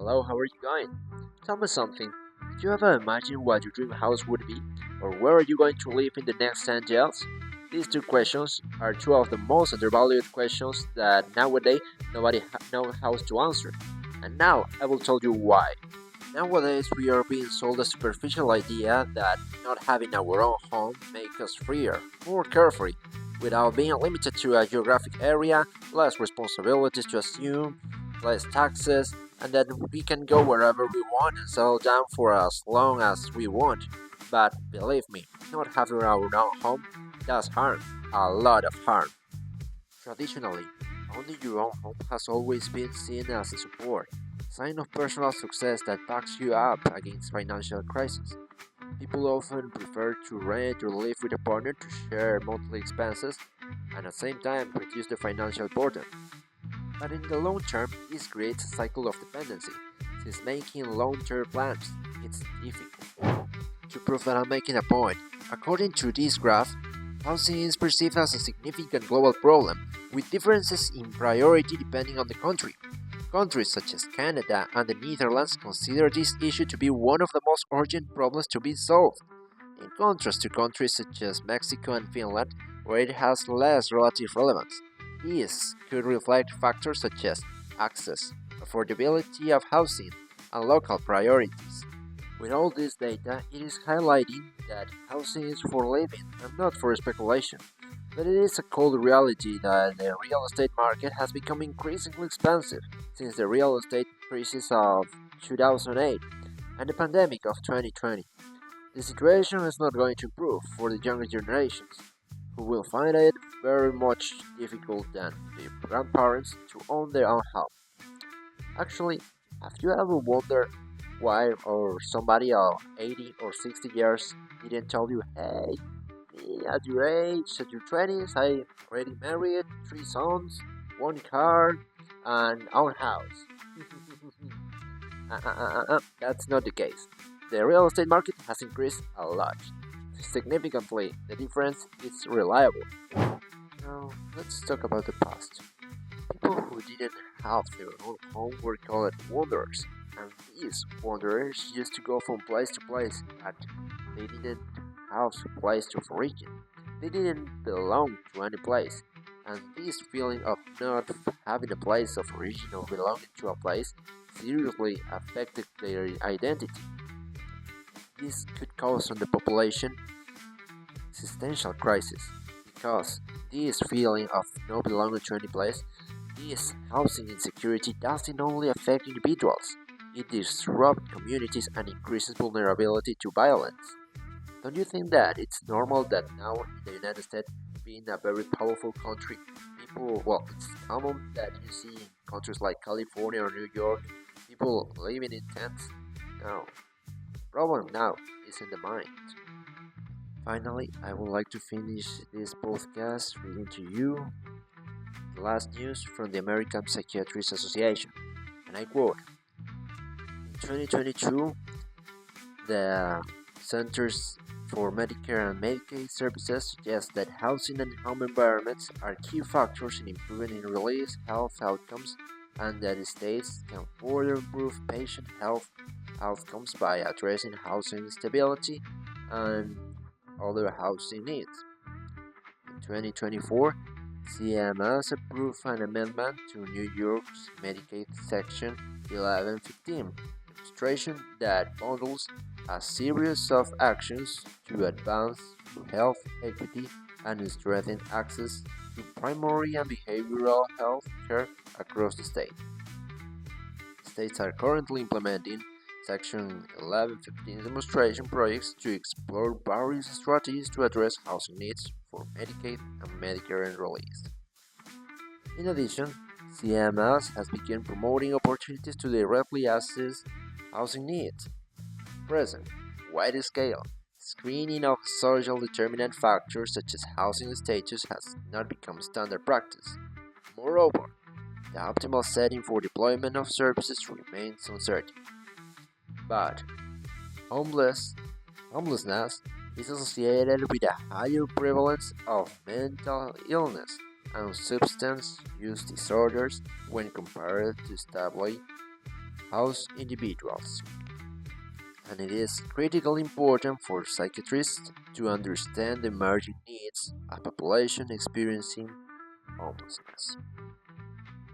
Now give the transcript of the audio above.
Hello, how are you going? Tell me something. Did you ever imagine what your dream house would be? Or where are you going to live in the next 10 years? These two questions are two of the most undervalued questions that nowadays nobody knows how to answer. And now I will tell you why. Nowadays we are being sold a superficial idea that not having our own home makes us freer, more carefree, without being limited to a geographic area, less responsibilities to assume, less taxes, and that we can go wherever we want and settle down for as long as we want. But believe me, not having our own home does harm, a lot of harm. Traditionally, owning your own home has always been seen as a support, sign of personal success that backs you up against financial crisis. People often prefer to rent or live with a partner to share monthly expenses and at the same time reduce the financial burden. But in the long term, this creates a cycle of dependency, since making long-term plans it's difficult. To prove that I'm making a point, according to this graph, housing is perceived as a significant global problem, with differences in priority depending on the country. Countries such as Canada and the Netherlands consider this issue to be one of the most urgent problems to be solved, in contrast to countries such as Mexico and Finland, where it has less relative relevance. This could reflect factors such as access, affordability of housing, and local priorities. With all this data, it is highlighting that housing is for living and not for speculation. But it is a cold reality that the real estate market has become increasingly expensive since the real estate crisis of 2008 and the pandemic of 2020. The situation is not going to improve for the younger generations, who will find it very much difficult than the grandparents to own their own home. Actually, have you ever wondered why or somebody of 80 or 60 years didn't tell you, hey, me at your age, at your 20s, I already married, three sons, one car, and own house. That's not the case. The real estate market has increased a lot. Significantly, the difference is reliable. Now, let's talk about the past. People who didn't have their own home were called wanderers, and these wanderers used to go from place to place, but they didn't have a place of origin. They didn't belong to any place, and this feeling of not having a place of origin or belonging to a place seriously affected their identity. This could cause on the population existential crisis because this feeling of not belonging to any place, this housing insecurity doesn't only affect individuals, it disrupts communities and increases vulnerability to violence. Don't you think that it's normal that now in the United States, being a very powerful country, it's common that you see in countries like California or New York, people living in tents? No, the problem now is in the mind. Finally, I would like to finish this podcast reading to you the last news from the American Psychiatrists Association. And I quote: in 2022, the Centers for Medicare and Medicaid Services suggest that housing and home environments are key factors in improving in release health outcomes and that states can further improve patient health outcomes by addressing housing instability and other housing needs. In 2024, CMS approved an amendment to New York's Medicaid Section 1115 demonstration that bundles a series of actions to advance health equity and strengthen access to primary and behavioral health care across the state. States are currently implementing Section 1115 demonstration projects to explore various strategies to address housing needs for Medicaid and Medicare enrollees. In addition, CMS has begun promoting opportunities to directly assess housing needs. Present, wide scale screening of social determinant factors such as housing status has not become standard practice. Moreover, the optimal setting for deployment of services remains uncertain. But homeless, homelessness is associated with a higher prevalence of mental illness and substance use disorders when compared to stable house individuals, and it is critically important for psychiatrists to understand the emerging needs of population experiencing homelessness.